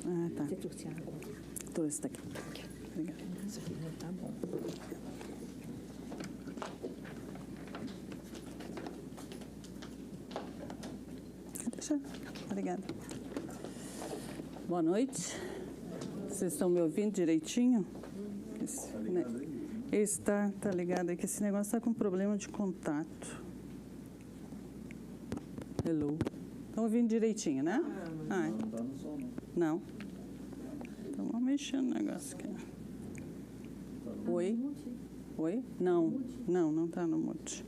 Ah, tá. Você trouxe água? Trouxe daqui. Obrigada. Tá bom. Deixa. Obrigada. Boa noite. Vocês estão me ouvindo direitinho? Está ligado aí, que esse negócio está com problema de contato. Hello. Estão ouvindo direitinho, né? Não está no som, não. Então vamos mexer no negócio aqui. Oi? Oi? Não está no mute.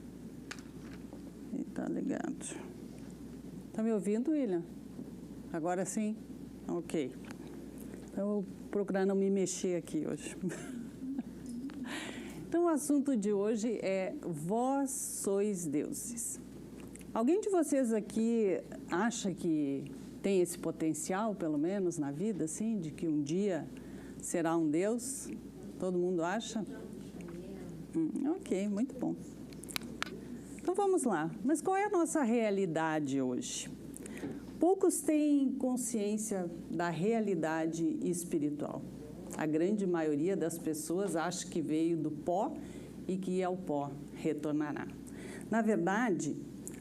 E tá ligado. Tá me ouvindo, William? Agora sim? Ok. Então eu vou procurar não me mexer aqui hoje. Então o assunto de hoje é vós sois deuses. Alguém de vocês aqui acha que tem esse potencial, pelo menos na vida, assim, de que um dia será um Deus? Todo mundo acha? Ok, muito bom. Então vamos lá. Mas qual é a nossa realidade hoje? Poucos têm consciência da realidade espiritual. A grande maioria das pessoas acha que veio do pó e que ao pó retornará. Na verdade,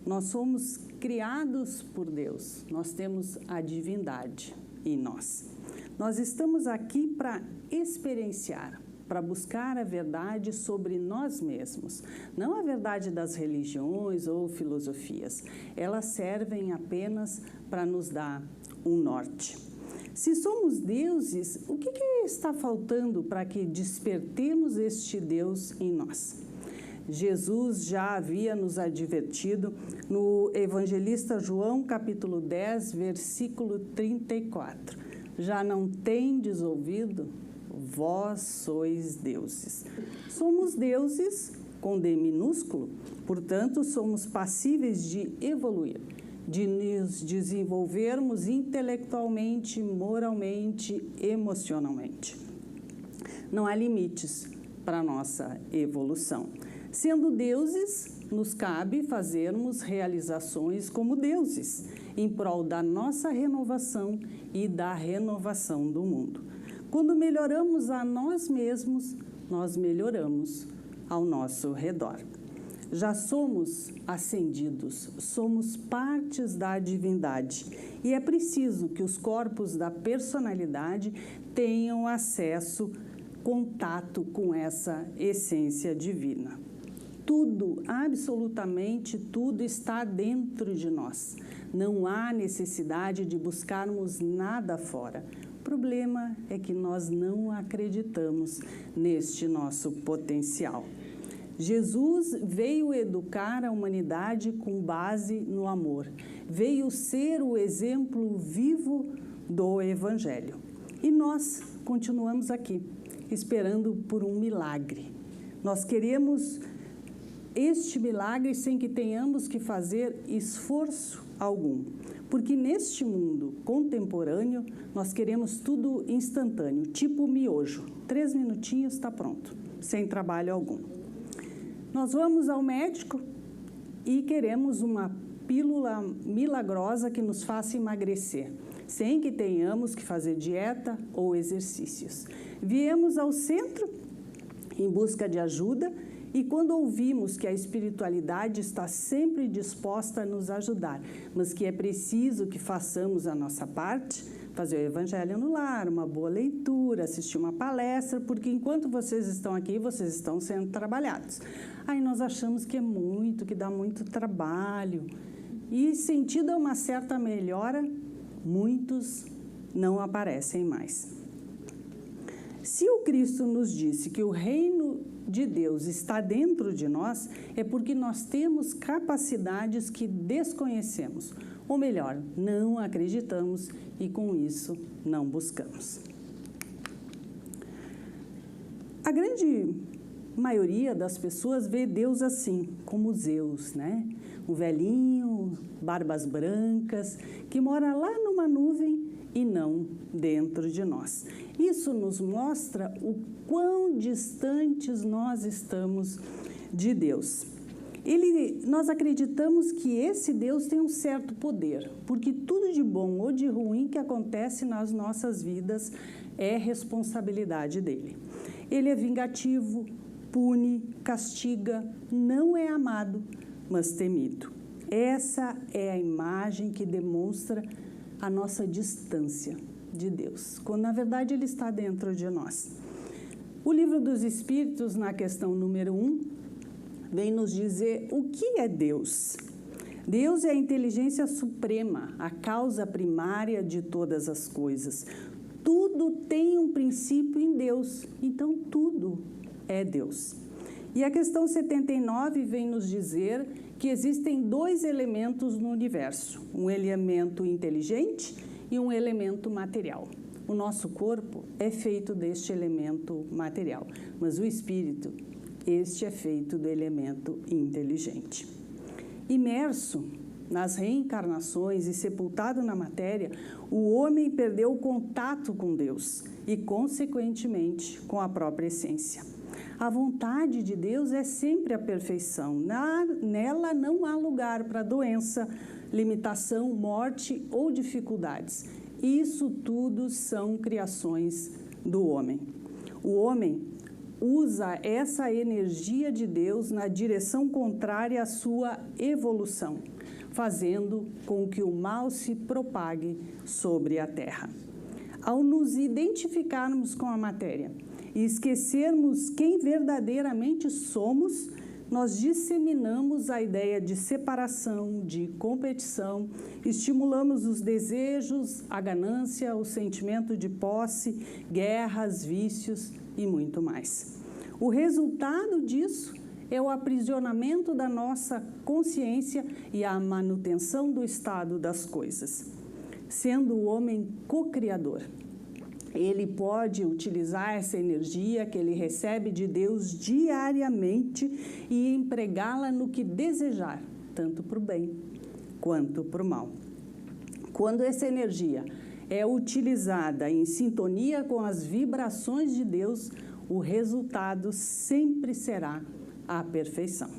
nós somos criados por Deus, nós temos a divindade em nós. Nós estamos aqui para experienciar, para buscar a verdade sobre nós mesmos, não a verdade das religiões ou filosofias. Elas servem apenas para nos dar um norte. Se somos deuses, o que está faltando para que despertemos este Deus em nós? Jesus já havia nos advertido no Evangelista João, capítulo 10, versículo 34. Já não tendes ouvido? Vós sois deuses. Somos deuses com D minúsculo, portanto, somos passíveis de evoluir, de nos desenvolvermos intelectualmente, moralmente, emocionalmente. Não há limites para a nossa evolução. Sendo deuses, nos cabe fazermos realizações como deuses, em prol da nossa renovação e da renovação do mundo. Quando melhoramos a nós mesmos, nós melhoramos ao nosso redor. Já somos ascendidos, somos partes da divindade e é preciso que os corpos da personalidade tenham acesso, contato com essa essência divina. Tudo, absolutamente tudo está dentro de nós. Não há necessidade de buscarmos nada fora. O problema é que nós não acreditamos neste nosso potencial. Jesus veio educar a humanidade com base no amor. Veio ser o exemplo vivo do Evangelho. E nós continuamos aqui, esperando por um milagre. Nós queremos este milagre sem que tenhamos que fazer esforço algum. Porque neste mundo contemporâneo, nós queremos tudo instantâneo, tipo miojo. 3 minutinhos está pronto, sem trabalho algum. Nós vamos ao médico e queremos uma pílula milagrosa que nos faça emagrecer, sem que tenhamos que fazer dieta ou exercícios. Viemos ao centro em busca de ajuda e quando ouvimos que a espiritualidade está sempre disposta a nos ajudar, mas que é preciso que façamos a nossa parte, fazer o evangelho no lar, uma boa leitura, assistir uma palestra, porque enquanto vocês estão aqui, vocês estão sendo trabalhados. Aí nós achamos que é muito, que dá muito trabalho. E sentido uma certa melhora, muitos não aparecem mais. Se o Cristo nos disse que o reino de Deus está dentro de nós, é porque nós temos capacidades que desconhecemos, ou melhor, não acreditamos e com isso não buscamos. A grande maioria das pessoas vê Deus assim, como Zeus, né? Um velhinho, barbas brancas, que mora lá numa nuvem e não dentro de nós. Isso nos mostra o quão distantes nós estamos de Deus. Nós acreditamos que esse Deus tem um certo poder, porque tudo de bom ou de ruim que acontece nas nossas vidas é responsabilidade dele. Ele é vingativo, pune, castiga, não é amado, mas temido. Essa é a imagem que demonstra a nossa distância de Deus, quando na verdade Ele está dentro de nós. O Livro dos Espíritos, na questão número 1, vem nos dizer o que é Deus. Deus é a inteligência suprema, a causa primária de todas as coisas. Tudo tem um princípio em Deus, então tudo é Deus. E a questão 79 vem nos dizer que existem dois elementos no universo, um elemento inteligente e um elemento material. O nosso corpo é feito deste elemento material, mas o espírito, este é feito do elemento inteligente. Imerso nas reencarnações e sepultado na matéria, o homem perdeu o contato com Deus e, consequentemente, com a própria essência. A vontade de Deus é sempre a perfeição. Nela não há lugar para doença, limitação, morte ou dificuldades. Isso tudo são criações do homem. O homem usa essa energia de Deus na direção contrária à sua evolução, fazendo com que o mal se propague sobre a terra. Ao nos identificarmos com a matéria e esquecermos quem verdadeiramente somos, nós disseminamos a ideia de separação, de competição, estimulamos os desejos, a ganância, o sentimento de posse, guerras, vícios e muito mais. O resultado disso é o aprisionamento da nossa consciência e a manutenção do estado das coisas. Sendo o homem co-criador, ele pode utilizar essa energia que ele recebe de Deus diariamente e empregá-la no que desejar, tanto para o bem quanto para o mal. Quando essa energia é utilizada em sintonia com as vibrações de Deus, o resultado sempre será a perfeição.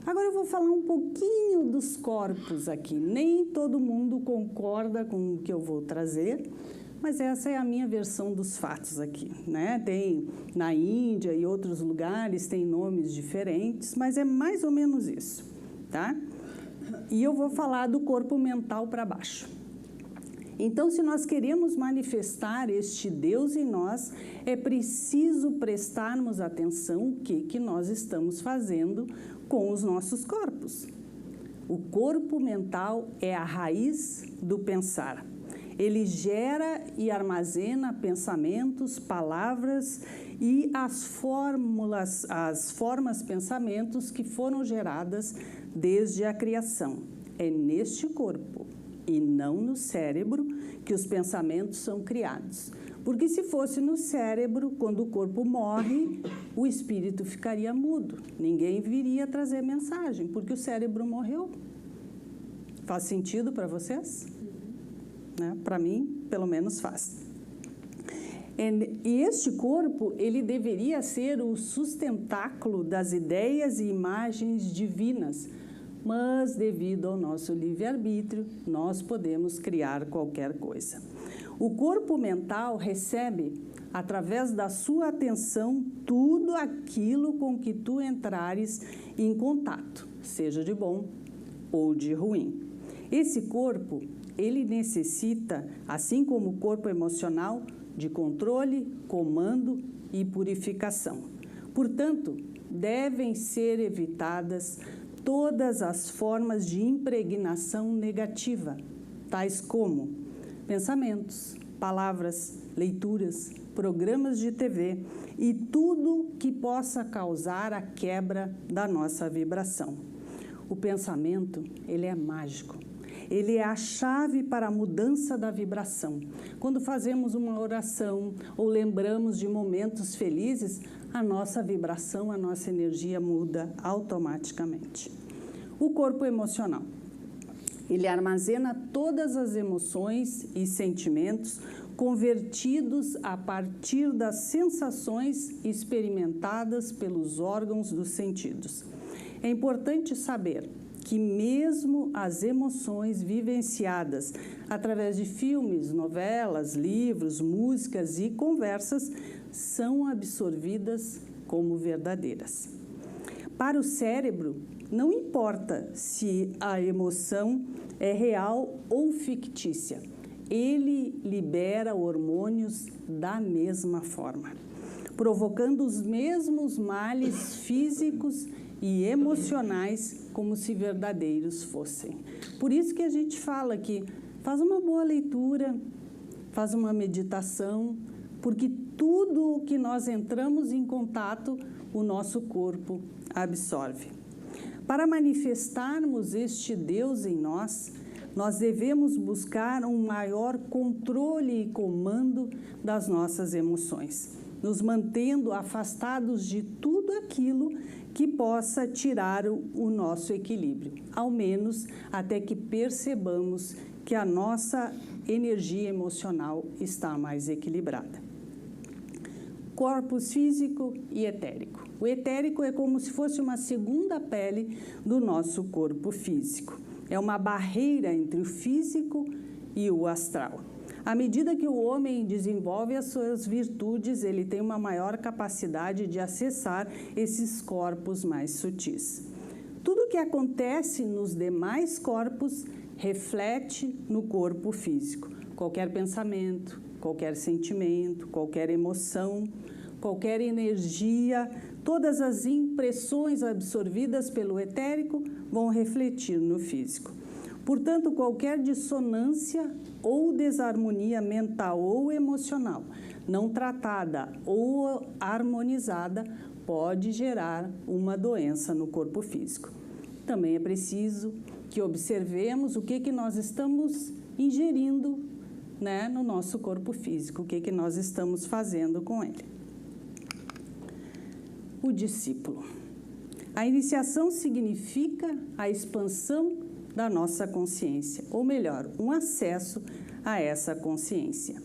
Agora eu vou falar um pouquinho dos corpos aqui. Nem todo mundo concorda com o que eu vou trazer, mas essa é a minha versão dos fatos aqui, né? Tem na Índia e outros lugares, tem nomes diferentes, mas é mais ou menos isso, tá? E eu vou falar do corpo mental para baixo. Então, se nós queremos manifestar este Deus em nós, é preciso prestarmos atenção o que nós estamos fazendo com os nossos corpos. O corpo mental é a raiz do pensar. Ele gera e armazena pensamentos, palavras e as formas pensamentos que foram geradas desde a criação. É neste corpo e não no cérebro que os pensamentos são criados. Porque se fosse no cérebro, quando o corpo morre, o espírito ficaria mudo. Ninguém viria trazer mensagem, porque o cérebro morreu. Faz sentido para vocês? Né? Para mim, pelo menos faz. E este corpo, ele deveria ser o sustentáculo das ideias e imagens divinas, mas devido ao nosso livre-arbítrio, nós podemos criar qualquer coisa. O corpo mental recebe, através da sua atenção, tudo aquilo com que tu entrares em contato, seja de bom ou de ruim. Esse corpo, ele necessita, assim como o corpo emocional, de controle, comando e purificação. Portanto, devem ser evitadas todas as formas de impregnação negativa, tais como pensamentos, palavras, leituras, programas de TV e tudo que possa causar a quebra da nossa vibração. O pensamento, ele é mágico. Ele é a chave para a mudança da vibração. Quando fazemos uma oração ou lembramos de momentos felizes, a nossa vibração, a nossa energia muda automaticamente. O corpo emocional. Ele armazena todas as emoções e sentimentos convertidos a partir das sensações experimentadas pelos órgãos dos sentidos. É importante saber que mesmo as emoções vivenciadas através de filmes, novelas, livros, músicas e conversas são absorvidas como verdadeiras. Para o cérebro, não importa se a emoção é real ou fictícia, ele libera hormônios da mesma forma, provocando os mesmos males físicos e emocionais como se verdadeiros fossem. Por isso que a gente fala que faz uma boa leitura, faz uma meditação, porque tudo o que nós entramos em contato, o nosso corpo absorve. Para manifestarmos este Deus em nós, nós devemos buscar um maior controle e comando das nossas emoções, nos mantendo afastados de tudo aquilo que possa tirar o nosso equilíbrio, ao menos até que percebamos que a nossa energia emocional está mais equilibrada. Corpus físico e etérico. O etérico é como se fosse uma segunda pele do nosso corpo físico. É uma barreira entre o físico e o astral. À medida que o homem desenvolve as suas virtudes, ele tem uma maior capacidade de acessar esses corpos mais sutis. Tudo o que acontece nos demais corpos reflete no corpo físico. Qualquer pensamento, qualquer sentimento, qualquer emoção, qualquer energia, todas as impressões absorvidas pelo etérico vão refletir no físico. Portanto, qualquer dissonância ou desarmonia mental ou emocional não tratada ou harmonizada pode gerar uma doença no corpo físico. Também é preciso que observemos o que nós estamos ingerindo, né, no nosso corpo físico, o que nós estamos fazendo com ele. O discípulo. A iniciação significa a expansão da nossa consciência, ou melhor, um acesso a essa consciência.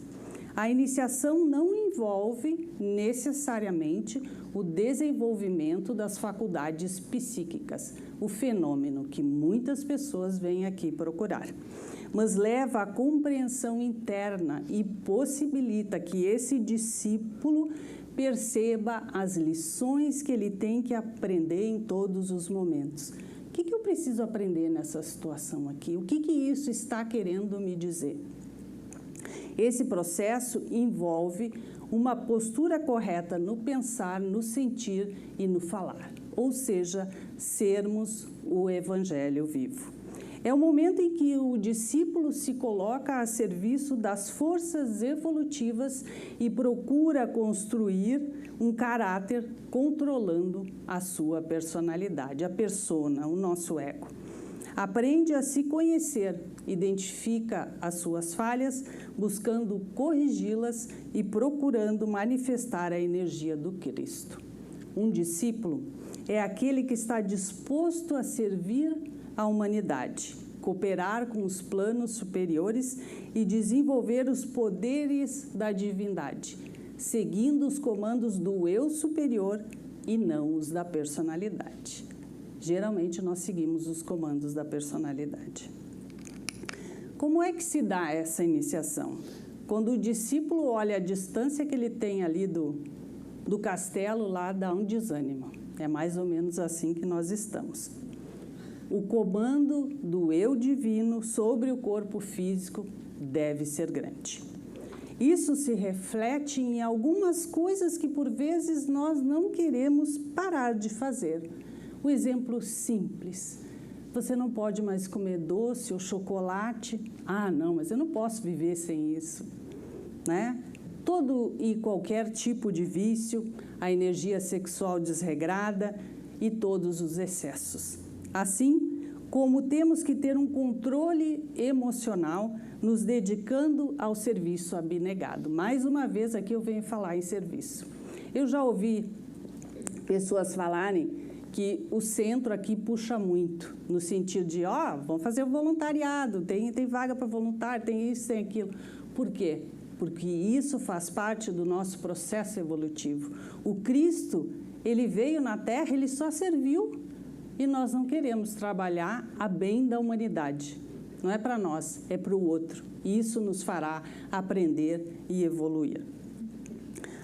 A iniciação não envolve necessariamente o desenvolvimento das faculdades psíquicas, o fenômeno que muitas pessoas vêm aqui procurar, mas leva à compreensão interna e possibilita que esse discípulo perceba as lições que ele tem que aprender em todos os momentos. O que eu preciso aprender nessa situação aqui? O que isso está querendo me dizer? Esse processo envolve uma postura correta no pensar, no sentir e no falar, ou seja, sermos o Evangelho vivo. É o momento em que o discípulo se coloca a serviço das forças evolutivas e procura construir um caráter controlando a sua personalidade, a persona, o nosso ego. Aprende a se conhecer, identifica as suas falhas, buscando corrigi-las e procurando manifestar a energia do Cristo. Um discípulo é aquele que está disposto a servir a humanidade, cooperar com os planos superiores e desenvolver os poderes da divindade, seguindo os comandos do eu superior e não os da personalidade. Geralmente nós seguimos os comandos da personalidade. Como é que se dá essa iniciação? Quando o discípulo olha a distância que ele tem ali do castelo, lá dá um desânimo. É mais ou menos assim que nós estamos. O comando do eu divino sobre o corpo físico deve ser grande. Isso se reflete em algumas coisas que por vezes nós não queremos parar de fazer. Um exemplo simples: você não pode mais comer doce ou chocolate. Ah, não, mas eu não posso viver sem isso, né? Todo e qualquer tipo de vício, a energia sexual desregrada e todos os excessos. Assim como temos que ter um controle emocional, nos dedicando ao serviço abnegado. Mais uma vez aqui eu venho falar em serviço. Eu já ouvi pessoas falarem que o centro aqui puxa muito, no sentido de, vamos fazer o voluntariado, tem vaga para voluntário, tem isso, tem aquilo. Por quê? Porque isso faz parte do nosso processo evolutivo. O Cristo, ele veio na Terra, ele só serviu. e nós não queremos trabalhar a bem da humanidade. Não é para nós, é para o outro. E isso nos fará aprender e evoluir.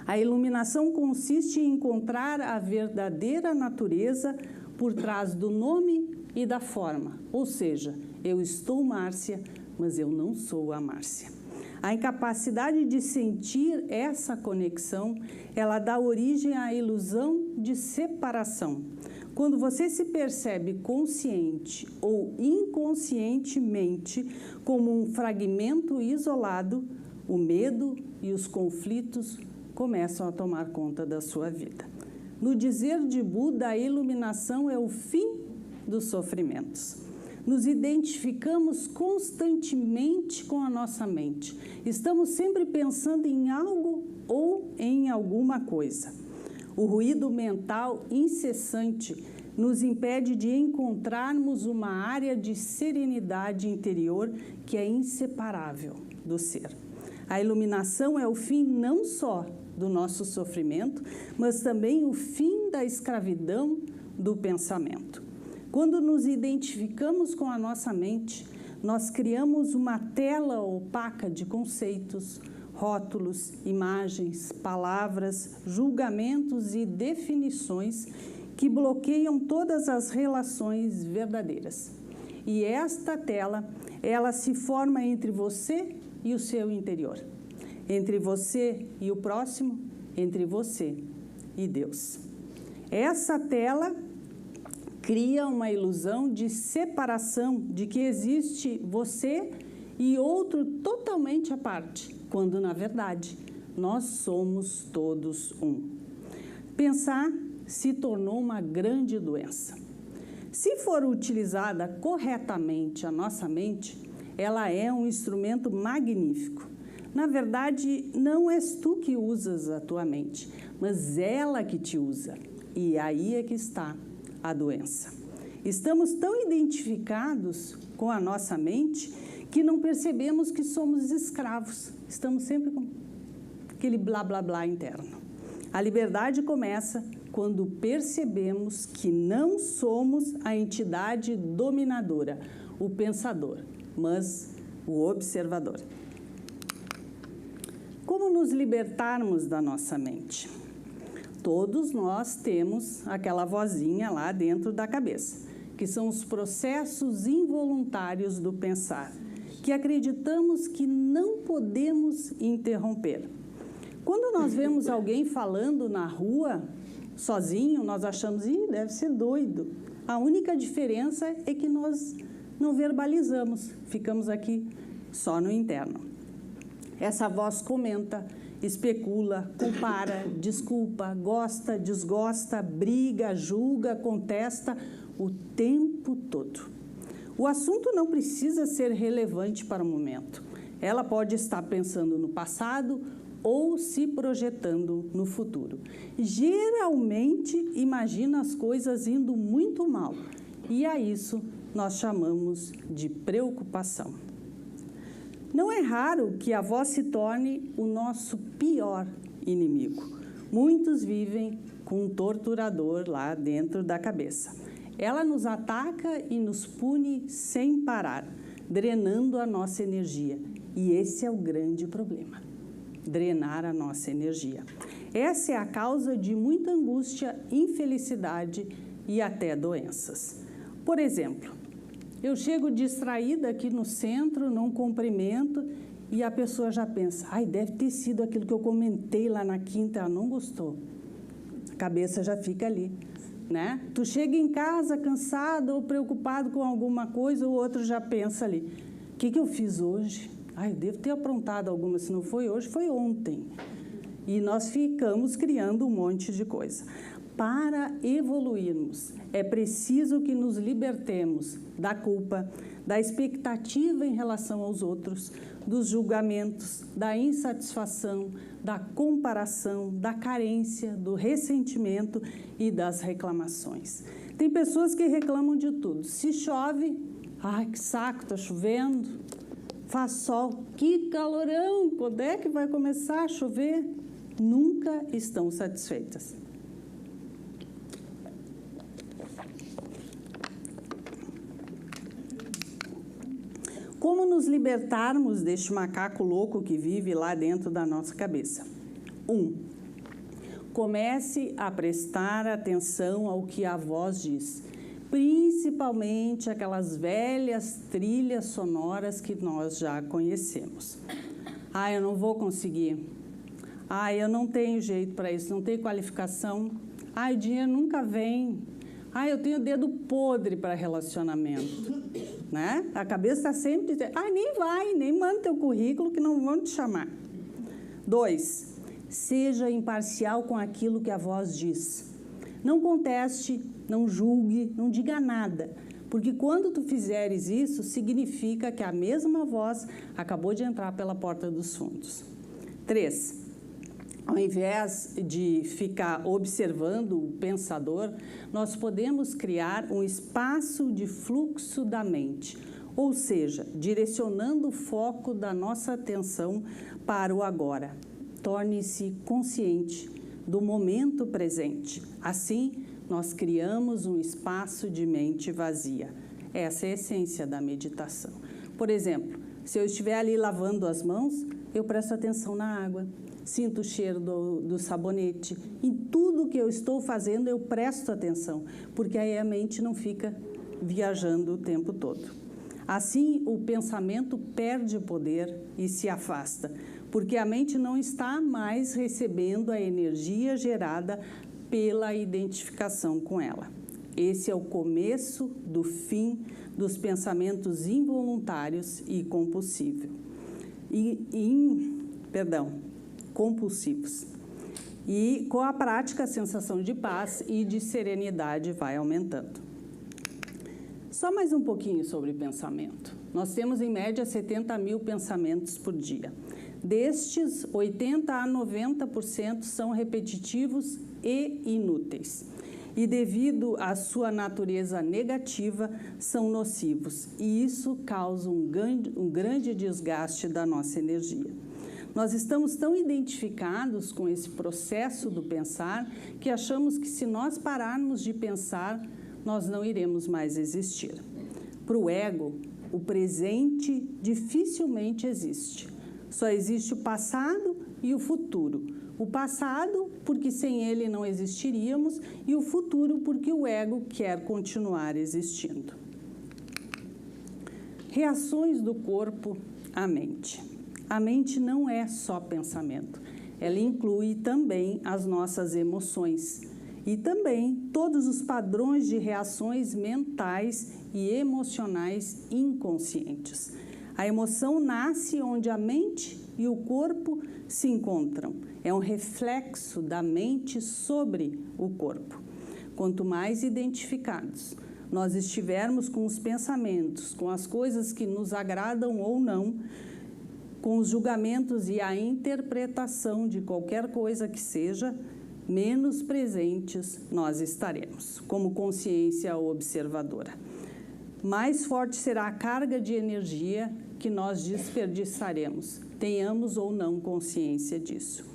A iluminação consiste em encontrar a verdadeira natureza por trás do nome e da forma. Ou seja, eu estou Márcia, mas eu não sou a Márcia. A incapacidade de sentir essa conexão, ela dá origem à ilusão de separação. Quando você se percebe consciente ou inconscientemente como um fragmento isolado, o medo e os conflitos começam a tomar conta da sua vida. No dizer de Buda, a iluminação é o fim dos sofrimentos. Nos identificamos constantemente com a nossa mente. Estamos sempre pensando em algo ou em alguma coisa. O ruído mental incessante nos impede de encontrarmos uma área de serenidade interior que é inseparável do ser. A iluminação é o fim não só do nosso sofrimento, mas também o fim da escravidão do pensamento. Quando nos identificamos com a nossa mente, nós criamos uma tela opaca de conceitos, rótulos, imagens, palavras, julgamentos e definições que bloqueiam todas as relações verdadeiras. E esta tela, ela se forma entre você e o seu interior, entre você e o próximo, entre você e Deus. Essa tela cria uma ilusão de separação, de que existe você e outro totalmente à parte, quando, na verdade, nós somos todos um. Pensar se tornou uma grande doença. Se for utilizada corretamente a nossa mente, ela é um instrumento magnífico. Na verdade, não és tu que usas a tua mente, mas ela que te usa. E aí é que está a doença. Estamos tão identificados com a nossa mente que não percebemos que somos escravos. Estamos sempre com aquele blá, blá, blá interno. A liberdade começa quando percebemos que não somos a entidade dominadora, o pensador, mas o observador. Como nos libertarmos da nossa mente? Todos nós temos aquela vozinha lá dentro da cabeça, que são os processos involuntários do pensar, que acreditamos que não podemos interromper. Quando nós vemos alguém falando na rua, sozinho, nós achamos, deve ser doido. A única diferença é que nós não verbalizamos, ficamos aqui só no interno. Essa voz comenta, especula, compara, desculpa, gosta, desgosta, briga, julga, contesta o tempo todo. O assunto não precisa ser relevante para o momento. Ela pode estar pensando no passado ou se projetando no futuro. Geralmente, imagina as coisas indo muito mal, e a isso nós chamamos de preocupação. Não é raro que a voz se torne o nosso pior inimigo. Muitos vivem com um torturador lá dentro da cabeça. Ela nos ataca e nos pune sem parar, drenando a nossa energia. E esse é o grande problema, drenar a nossa energia. Essa é a causa de muita angústia, infelicidade e até doenças. Por exemplo, eu chego distraída aqui no centro, não cumprimento, e a pessoa já pensa, deve ter sido aquilo que eu comentei lá na quinta, ela não gostou. A cabeça já fica ali, né? Tu chega em casa cansado ou preocupado com alguma coisa, o outro já pensa ali, o que eu fiz hoje? Eu devo ter aprontado alguma, se não foi hoje, foi ontem. E nós ficamos criando um monte de coisa. Para evoluirmos, é preciso que nos libertemos da culpa, da expectativa em relação aos outros, dos julgamentos, da insatisfação, da comparação, da carência, do ressentimento e das reclamações. Tem pessoas que reclamam de tudo. Se chove, que saco, está chovendo. Faz sol, que calorão, quando é que vai começar a chover? Nunca estão satisfeitas. Como nos libertarmos deste macaco louco que vive lá dentro da nossa cabeça? 1. Comece a prestar atenção ao que a voz diz, principalmente aquelas velhas trilhas sonoras que nós já conhecemos. Ah, eu não vou conseguir. Ah, eu não tenho jeito para isso, não tenho qualificação. Ah, o dinheiro nunca vem. Ah, eu tenho dedo podre para relacionamento. Né? A cabeça está sempre dizendo, ah, nem vai, nem manda teu currículo que não vão te chamar. 2. Seja imparcial com aquilo que a voz diz. Não conteste, não julgue, não diga nada, porque quando tu fizeres isso, significa que a mesma voz acabou de entrar pela porta dos fundos. 3. Ao invés de ficar observando o pensador, nós podemos criar um espaço de fluxo da mente, ou seja, direcionando o foco da nossa atenção para o agora. Torne-se consciente do momento presente. Assim, nós criamos um espaço de mente vazia. Essa é a essência da meditação. Por exemplo, se eu estiver ali lavando as mãos, eu presto atenção na água. Sinto o cheiro do sabonete. Em tudo que eu estou fazendo, eu presto atenção, porque aí a mente não fica viajando o tempo todo. Assim, o pensamento perde poder e se afasta, porque a mente não está mais recebendo a energia gerada pela identificação com ela. Esse é o começo do fim dos pensamentos involuntários e compulsivos. Compulsivos. E com a prática, a sensação de paz e de serenidade vai aumentando. Só mais um pouquinho sobre pensamento. Nós temos em média 70 mil pensamentos por dia. Destes, 80 a 90% são repetitivos e inúteis. E devido à sua natureza negativa, são nocivos. E isso causa um grande desgaste da nossa energia. Nós estamos tão identificados com esse processo do pensar que achamos que se nós pararmos de pensar, nós não iremos mais existir. Para o ego, o presente dificilmente existe. Só existe o passado e o futuro. O passado, porque sem ele não existiríamos, e o futuro, porque o ego quer continuar existindo. Reações do corpo à mente. A mente não é só pensamento, ela inclui também as nossas emoções e também todos os padrões de reações mentais e emocionais inconscientes. A emoção nasce onde a mente e o corpo se encontram. É um reflexo da mente sobre o corpo. Quanto mais identificados nós estivermos com os pensamentos, com as coisas que nos agradam ou não, com os julgamentos e a interpretação de qualquer coisa que seja, menos presentes nós estaremos, como consciência observadora. Mais forte será a carga de energia que nós desperdiçaremos, tenhamos ou não consciência disso.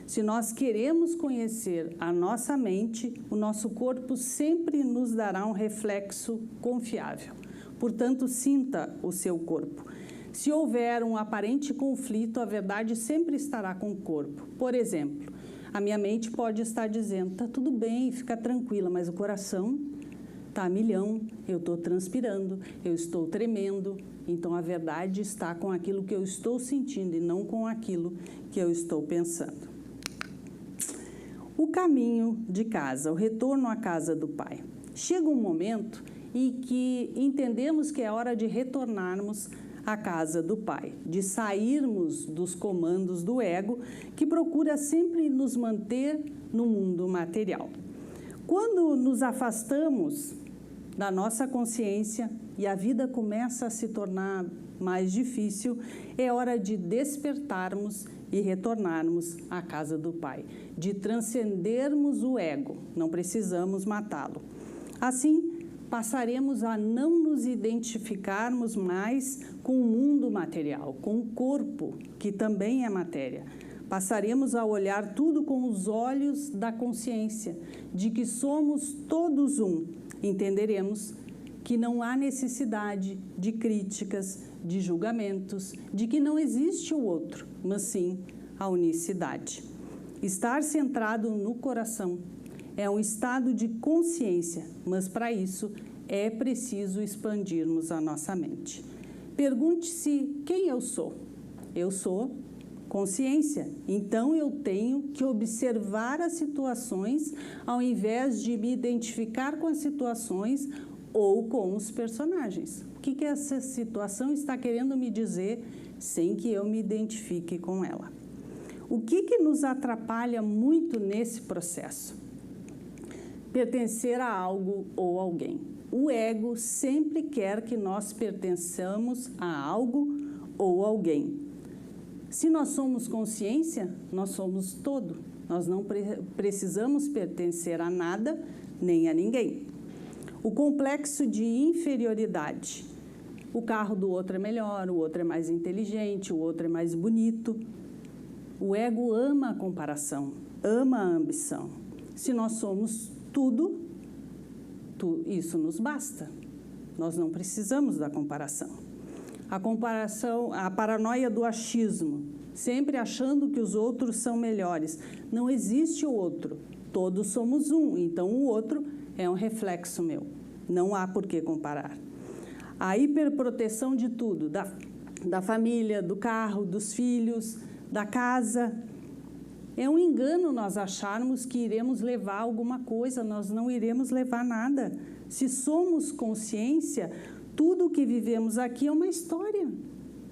Se nós queremos conhecer a nossa mente, o nosso corpo sempre nos dará um reflexo confiável. Portanto, sinta o seu corpo. Se houver um aparente conflito, a verdade sempre estará com o corpo. Por exemplo, a minha mente pode estar dizendo, tá tudo bem, fica tranquila, mas o coração está a milhão, eu estou transpirando, eu estou tremendo. Então, a verdade está com aquilo que eu estou sentindo e não com aquilo que eu estou pensando. O caminho de casa, o retorno à casa do Pai. Chega um momento em que entendemos que é hora de retornarmos à casa do Pai, de sairmos dos comandos do ego, que procura sempre nos manter no mundo material. Quando nos afastamos da nossa consciência e a vida começa a se tornar mais difícil, é hora de despertarmos e retornarmos à casa do Pai, de transcendermos o ego, não precisamos matá-lo. Assim, passaremos a não nos identificarmos mais com o mundo material, com o corpo, que também é matéria. Passaremos a olhar tudo com os olhos da consciência, de que somos todos um. Entenderemos que não há necessidade de críticas, de julgamentos, de que não existe o outro, mas sim a unicidade. Estar centrado no coração é um estado de consciência, mas para isso é preciso expandirmos a nossa mente. Pergunte-se quem eu sou. Eu sou consciência, então eu tenho que observar as situações ao invés de me identificar com as situações ou com os personagens. O que essa situação está querendo me dizer sem que eu me identifique com ela? O que nos atrapalha muito nesse processo? Pertencer a algo ou alguém. O ego sempre quer que nós pertençamos a algo ou alguém. Se nós somos consciência, nós somos todo. Nós não precisamos pertencer a nada nem a ninguém. O complexo de inferioridade. O carro do outro é melhor, o outro é mais inteligente, o outro é mais bonito. O ego ama a comparação, ama a ambição. Se nós somos tudo, isso nos basta. Nós não precisamos da comparação. A comparação, a paranoia do achismo, sempre achando que os outros são melhores. Não existe o outro, todos somos um, então o outro é um reflexo meu. Não há por que comparar. A hiperproteção de tudo, da família, do carro, dos filhos, da casa. É um engano nós acharmos que iremos levar alguma coisa, nós não iremos levar nada. Se somos consciência, tudo o que vivemos aqui é uma história.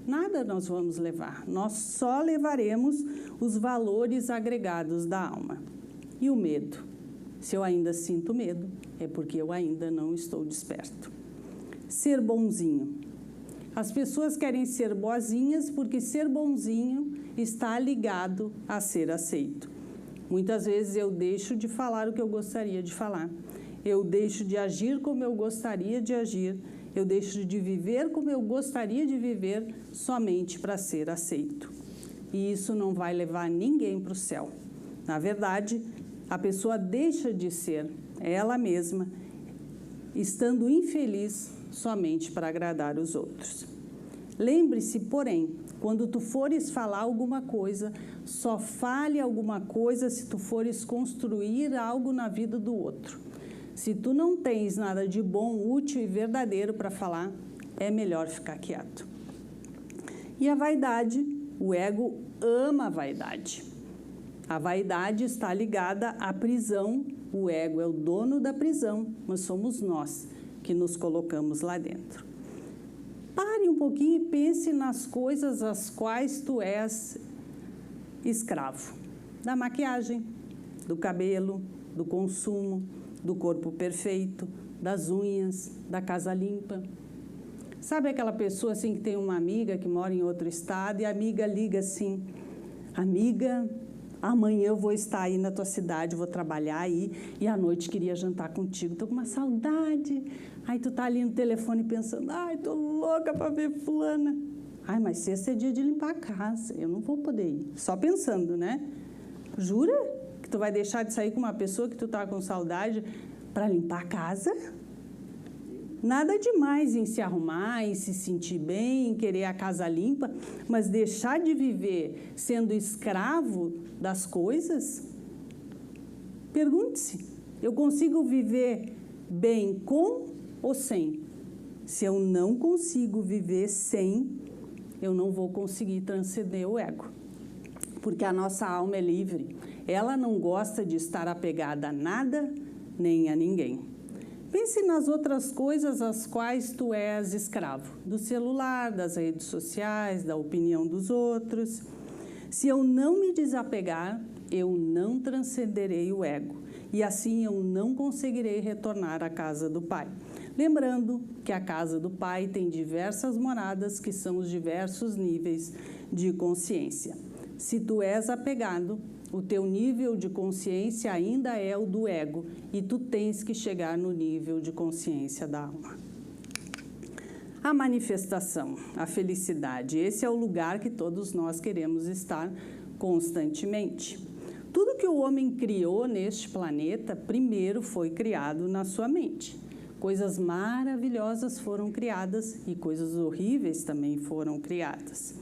Nada nós vamos levar, nós só levaremos os valores agregados da alma. E o medo? Se eu ainda sinto medo, é porque eu ainda não estou desperto. Ser bonzinho. As pessoas querem ser boazinhas porque ser bonzinho está ligado a ser aceito. Muitas vezes eu deixo de falar o que eu gostaria de falar. Eu deixo de agir como eu gostaria de agir. Eu deixo de viver como eu gostaria de viver somente para ser aceito. E isso não vai levar ninguém para o céu. Na verdade, a pessoa deixa de ser ela mesma, estando infeliz somente para agradar os outros. Lembre-se, porém, quando tu fores falar alguma coisa, só fale alguma coisa se tu fores construir algo na vida do outro. Se tu não tens nada de bom, útil e verdadeiro para falar, é melhor ficar quieto. E a vaidade, o ego ama a vaidade. A vaidade está ligada à prisão. O ego é o dono da prisão, mas somos nós que nos colocamos lá dentro. Pare um pouquinho e pense nas coisas às quais tu és escravo. Da maquiagem, do cabelo, do consumo, do corpo perfeito, das unhas, da casa limpa. Sabe aquela pessoa assim que tem uma amiga que mora em outro estado e a amiga liga assim: amiga, amanhã eu vou estar aí na tua cidade, vou trabalhar aí e à noite queria jantar contigo, tô com uma saudade. Aí tu tá ali no telefone pensando: ai, tô louca para ver fulana. Ai, mas sexta é dia de limpar a casa, eu não vou poder ir. Só pensando, né? Jura que tu vai deixar de sair com uma pessoa que tu tá com saudade para limpar a casa? Nada demais em se arrumar, em se sentir bem, em querer a casa limpa, mas deixar de viver sendo escravo das coisas? Pergunte-se: eu consigo viver bem com ou sem? Se eu não consigo viver sem, eu não vou conseguir transcender o ego. Porque a nossa alma é livre. Ela não gosta de estar apegada a nada nem a ninguém. Pense nas outras coisas às quais tu és escravo. Do celular, das redes sociais, da opinião dos outros. Se eu não me desapegar, eu não transcenderei o ego. E assim eu não conseguirei retornar à casa do Pai. Lembrando que a casa do Pai tem diversas moradas, que são os diversos níveis de consciência. Se tu és apegado, o teu nível de consciência ainda é o do ego e tu tens que chegar no nível de consciência da alma. A manifestação, a felicidade, esse é o lugar que todos nós queremos estar constantemente. Tudo que o homem criou neste planeta, primeiro foi criado na sua mente. Coisas maravilhosas foram criadas e coisas horríveis também foram criadas.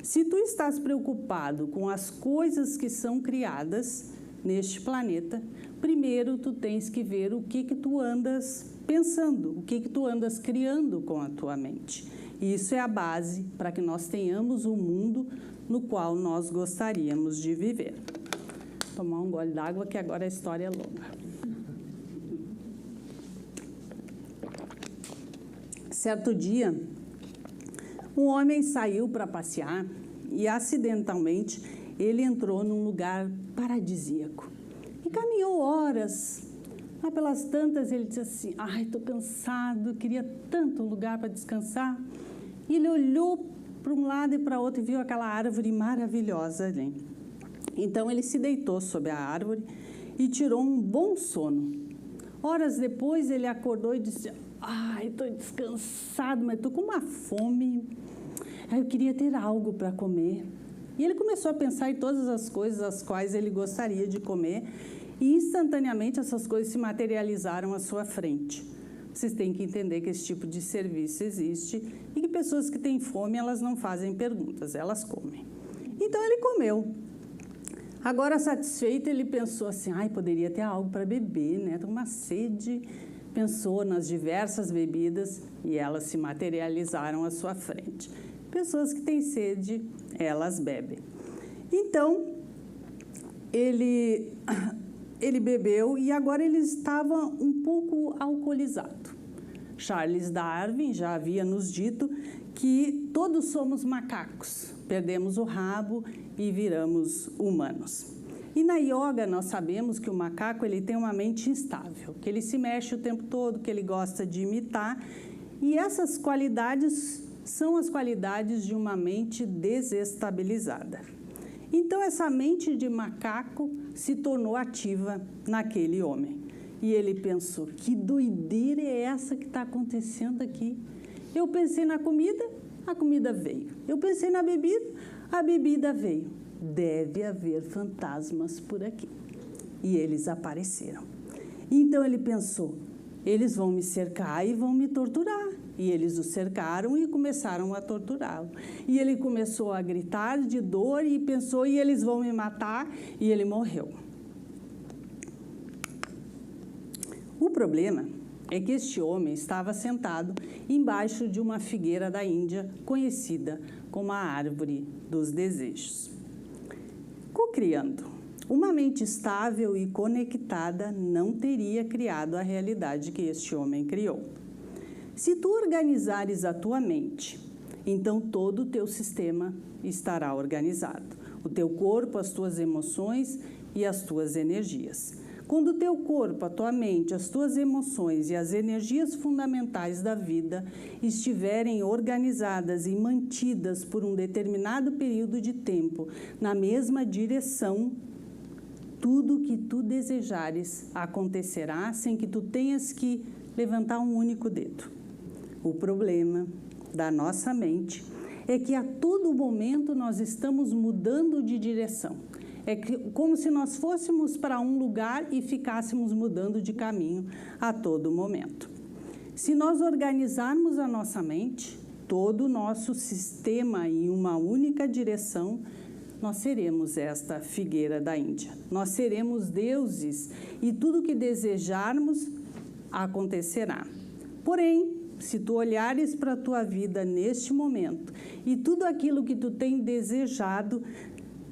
Se tu estás preocupado com as coisas que são criadas neste planeta, primeiro tu tens que ver o que tu andas pensando, o que tu andas criando com a tua mente. E isso é a base para que nós tenhamos um mundo no qual nós gostaríamos de viver. Vou tomar um gole d'água que agora a história é longa. Certo dia, um homem saiu para passear e acidentalmente ele entrou num lugar paradisíaco e caminhou horas. Lá pelas tantas ele disse assim: ai, estou cansado, queria tanto lugar para descansar. E ele olhou para um lado e para outro e viu aquela árvore maravilhosa ali. Então ele se deitou sob a árvore e tirou um bom sono. Horas depois ele acordou e disse: ai, estou descansado, mas estou com uma fome. Eu queria ter algo para comer. E ele começou a pensar em todas as coisas as quais ele gostaria de comer e instantaneamente essas coisas se materializaram à sua frente. Vocês têm que entender que esse tipo de serviço existe e que pessoas que têm fome, elas não fazem perguntas, elas comem. Então ele comeu. Agora satisfeito, ele pensou assim: ai, poderia ter algo para beber, né? Estou com uma sede. Pensou nas diversas bebidas e elas se materializaram à sua frente. Pessoas que têm sede, elas bebem. Então, ele bebeu e agora ele estava um pouco alcoolizado. Charles Darwin já havia nos dito que todos somos macacos, perdemos o rabo e viramos humanos. E na yoga nós sabemos que o macaco ele tem uma mente instável, que ele se mexe o tempo todo, que ele gosta de imitar, e essas qualidades são as qualidades de uma mente desestabilizada. Então essa mente de macaco se tornou ativa naquele homem. E ele pensou: que doideira é essa que está acontecendo aqui? Eu pensei na comida, a comida veio. Eu pensei na bebida, a bebida veio. Deve haver fantasmas por aqui. E eles apareceram. Então ele pensou: eles vão me cercar e vão me torturar. E eles o cercaram e começaram a torturá-lo. E ele começou a gritar de dor e pensou: e eles vão me matar? E ele morreu. O problema é que este homem estava sentado embaixo de uma figueira da Índia, conhecida como a árvore dos desejos. Cocriando, uma mente estável e conectada não teria criado a realidade que este homem criou. Se tu organizares a tua mente, então todo o teu sistema estará organizado. O teu corpo, as tuas emoções e as tuas energias. Quando o teu corpo, a tua mente, as tuas emoções e as energias fundamentais da vida estiverem organizadas e mantidas por um determinado período de tempo na mesma direção, tudo o que tu desejares acontecerá sem que tu tenhas que levantar um único dedo. O problema da nossa mente é que a todo momento nós estamos mudando de direção. É como se nós fôssemos para um lugar e ficássemos mudando de caminho a todo momento. Se nós organizarmos a nossa mente, todo o nosso sistema em uma única direção, nós seremos esta figueira da Índia. Nós seremos deuses e tudo que desejarmos acontecerá. Porém, se tu olhares para a tua vida neste momento e tudo aquilo que tu tem desejado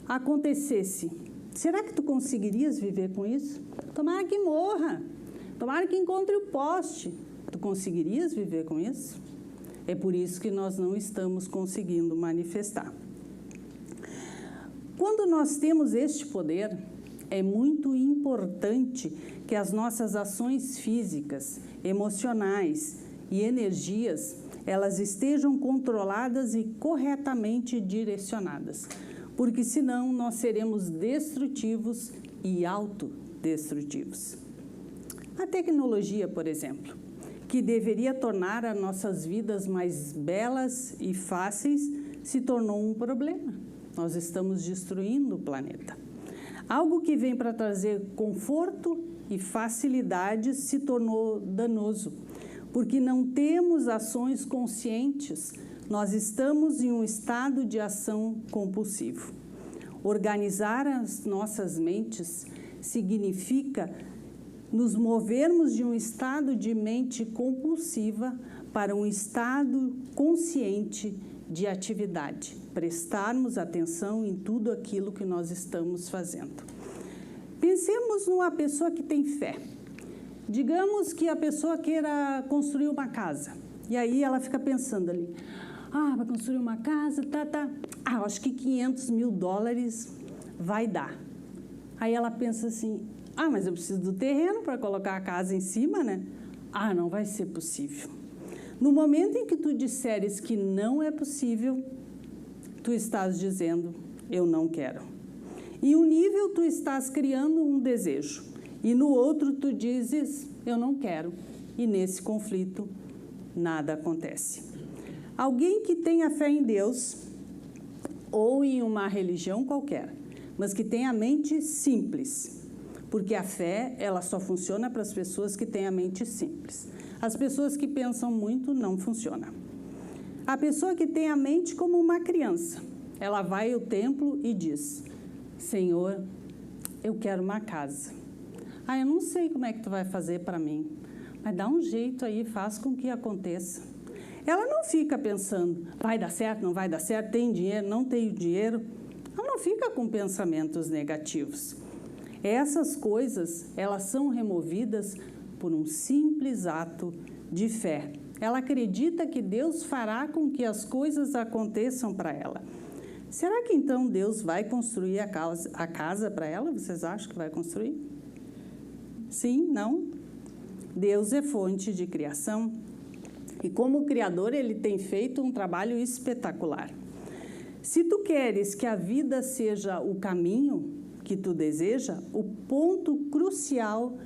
acontecesse, será que tu conseguirias viver com isso? Tomara que morra, tomara que encontre o poste. Tu conseguirias viver com isso? É por isso que nós não estamos conseguindo manifestar. Quando nós temos este poder, é muito importante que as nossas ações físicas, emocionais e energias, elas estejam controladas e corretamente direcionadas. Porque senão nós seremos destrutivos e autodestrutivos. A tecnologia, por exemplo, que deveria tornar as nossas vidas mais belas e fáceis, se tornou um problema. Nós estamos destruindo o planeta. Algo que vem para trazer conforto e facilidade se tornou danoso, porque não temos ações conscientes, nós estamos em um estado de ação compulsivo. Organizar as nossas mentes significa nos movermos de um estado de mente compulsiva para um estado consciente de atividade, prestarmos atenção em tudo aquilo que nós estamos fazendo. Pensemos numa pessoa que tem fé. Digamos que a pessoa queira construir uma casa, e aí ela fica pensando ali, vai construir uma casa, acho que $500 mil vai dar. Aí ela pensa assim, mas eu preciso do terreno para colocar a casa em cima, né? Não vai ser possível. No momento em que tu disseres que não é possível, tu estás dizendo, eu não quero. Em um nível, tu estás criando um desejo. E no outro, tu dizes, eu não quero. E nesse conflito, nada acontece. Alguém que tenha fé em Deus, ou em uma religião qualquer, mas que tenha a mente simples, porque a fé, ela só funciona para as pessoas que têm a mente simples. As pessoas que pensam muito, não funciona. A pessoa que tem a mente como uma criança, ela vai ao templo e diz, Senhor, eu quero uma casa. Eu não sei como é que tu vai fazer para mim, mas dá um jeito aí, faz com que aconteça. Ela não fica pensando, vai dar certo, não vai dar certo, tem dinheiro, não tenho dinheiro. Ela não fica com pensamentos negativos. Essas coisas, elas são removidas por um simples ato de fé. Ela acredita que Deus fará com que as coisas aconteçam para ela. Será que então Deus vai construir a casa para ela? Vocês acham que vai construir? Sim, não? Deus é fonte de criação e como Criador Ele tem feito um trabalho espetacular. Se tu queres que a vida seja o caminho que tu deseja, o ponto crucial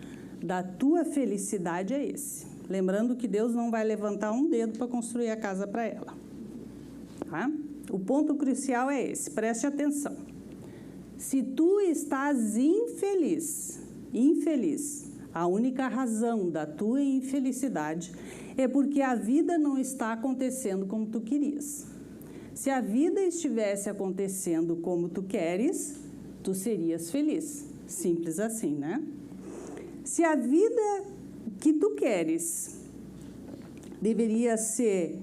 da tua felicidade é esse. Lembrando que Deus não vai levantar um dedo para construir a casa para ela. Tá? O ponto crucial é esse, preste atenção. Se tu estás infeliz, a única razão da tua infelicidade é porque a vida não está acontecendo como tu querias. Se a vida estivesse acontecendo como tu queres, tu serias feliz. Simples assim, né? Se a vida que tu queres deveria ser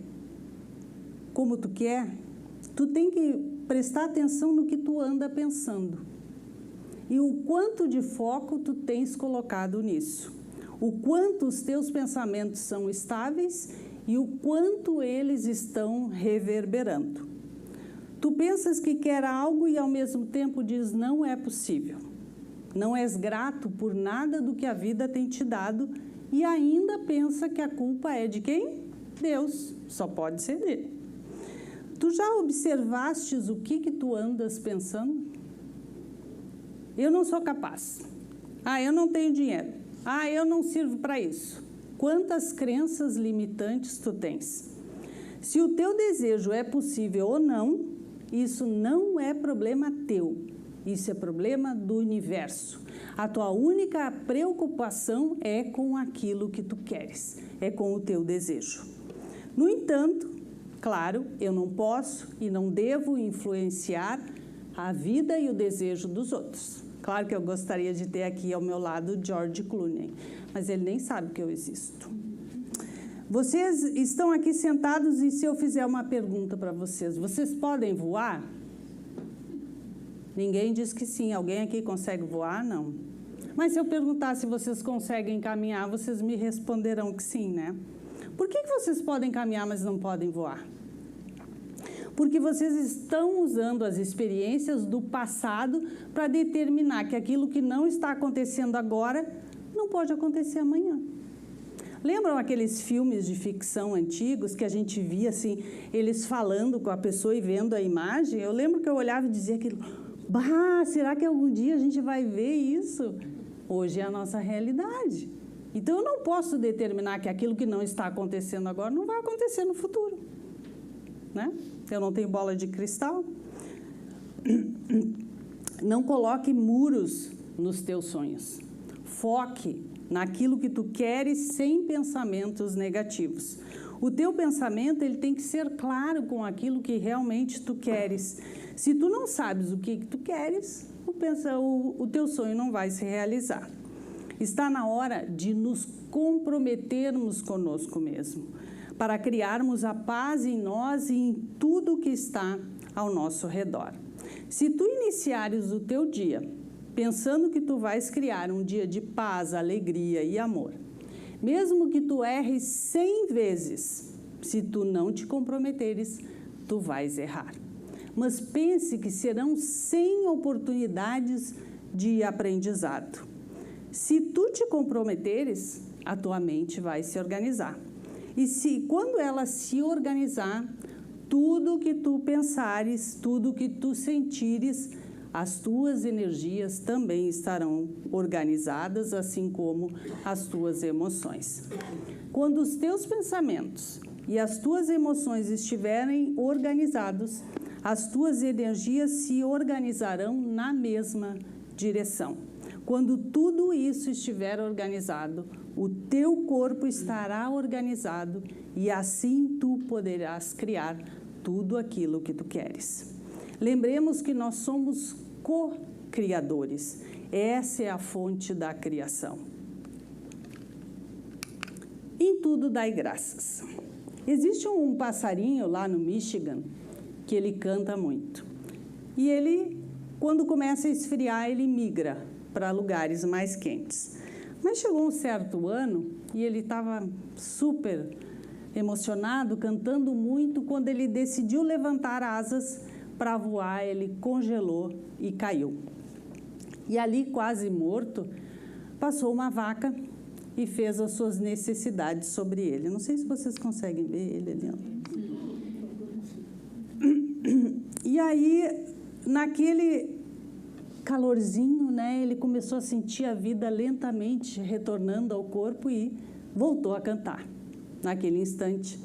como tu quer, tu tem que prestar atenção no que tu anda pensando. E o quanto de foco tu tens colocado nisso. O quanto os teus pensamentos são estáveis e o quanto eles estão reverberando. Tu pensas que quer algo e ao mesmo tempo diz não é possível. Não és grato por nada do que a vida tem te dado e ainda pensa que a culpa é de quem? Deus, só pode ser dele. Tu já observastes o que tu andas pensando? Eu não sou capaz. Eu não tenho dinheiro. Eu não sirvo para isso. Quantas crenças limitantes tu tens? Se o teu desejo é possível ou não, isso não é problema teu. Isso é problema do universo. A tua única preocupação é com aquilo que tu queres, é com o teu desejo. No entanto, claro, eu não posso e não devo influenciar a vida e o desejo dos outros. Claro que eu gostaria de ter aqui ao meu lado George Clooney, mas ele nem sabe que eu existo. Vocês estão aqui sentados e se eu fizer uma pergunta para vocês, vocês podem voar? Ninguém diz que sim. Alguém aqui consegue voar? Não. Mas se eu perguntar se vocês conseguem caminhar, vocês me responderão que sim, né? Por que vocês podem caminhar, mas não podem voar? Porque vocês estão usando as experiências do passado para determinar que aquilo que não está acontecendo agora não pode acontecer amanhã. Lembram aqueles filmes de ficção antigos que a gente via assim, eles falando com a pessoa e vendo a imagem? Eu lembro que eu olhava e dizia aquilo, será que algum dia a gente vai ver isso? Hoje é a nossa realidade. Então eu não posso determinar que aquilo que não está acontecendo agora não vai acontecer no futuro, né? Eu não tenho bola de cristal. Não coloque muros nos teus sonhos. Foque naquilo que tu queres sem pensamentos negativos. O teu pensamento ele tem que ser claro com aquilo que realmente tu queres. Se tu não sabes o que tu queres, o teu sonho não vai se realizar. Está na hora de nos comprometermos conosco mesmo, para criarmos a paz em nós e em tudo que está ao nosso redor. Se tu iniciares o teu dia pensando que tu vais criar um dia de paz, alegria e amor, mesmo que tu erres 100 vezes, se tu não te comprometeres, tu vais errar. Mas pense que serão 100 oportunidades de aprendizado. Se tu te comprometeres, a tua mente vai se organizar. E quando ela se organizar, tudo que tu pensares, tudo que tu sentires, as tuas energias também estarão organizadas, assim como as tuas emoções. Quando os teus pensamentos e as tuas emoções estiverem organizados, as tuas energias se organizarão na mesma direção. Quando tudo isso estiver organizado, o teu corpo estará organizado e assim tu poderás criar tudo aquilo que tu queres. Lembremos que nós somos co-criadores. Essa é a fonte da criação. Em tudo dai graças. Existe um passarinho lá no Michigan que ele canta muito. E ele, quando começa a esfriar, ele migra para lugares mais quentes. Mas chegou um certo ano e ele estava super emocionado, cantando muito. Quando ele decidiu levantar asas para voar, ele congelou e caiu. E ali, quase morto, passou uma vaca e fez as suas necessidades sobre ele. Não sei se vocês conseguem ver ele ali. E aí, naquele calorzinho, né, ele começou a sentir a vida lentamente retornando ao corpo e voltou a cantar. Naquele instante,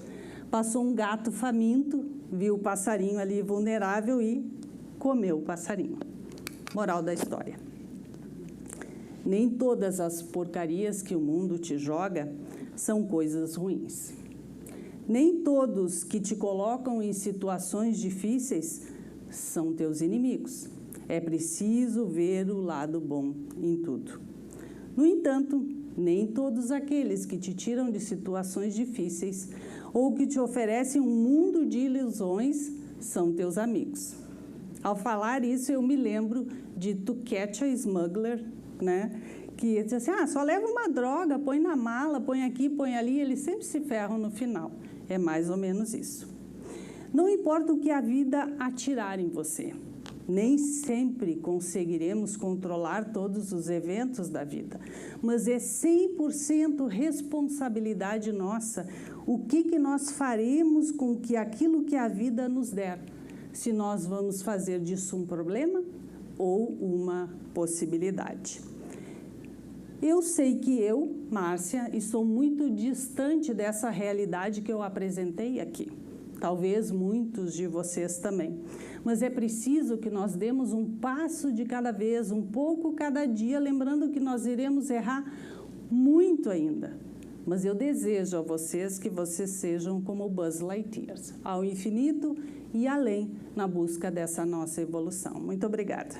passou um gato faminto, viu o passarinho ali vulnerável e comeu o passarinho. Moral da história. Nem todas as porcarias que o mundo te joga são coisas ruins. Nem todos que te colocam em situações difíceis são teus inimigos. É preciso ver o lado bom em tudo. No entanto, nem todos aqueles que te tiram de situações difíceis ou que te oferecem um mundo de ilusões são teus amigos. Ao falar isso, eu me lembro de To Catch a Smuggler, né? Que diz assim, só leva uma droga, põe na mala, põe aqui, põe ali, eles sempre se ferram no final. É mais ou menos isso. Não importa o que a vida atirar em você, nem sempre conseguiremos controlar todos os eventos da vida, mas é 100% responsabilidade nossa o que nós faremos com aquilo que a vida nos der, se nós vamos fazer disso um problema ou uma possibilidade. Eu sei que eu, Márcia, estou muito distante dessa realidade que eu apresentei aqui. Talvez muitos de vocês também. Mas é preciso que nós demos um passo de cada vez, um pouco cada dia, lembrando que nós iremos errar muito ainda. Mas eu desejo a vocês que vocês sejam como Buzz Lightyear, ao infinito e além, na busca dessa nossa evolução. Muito obrigada.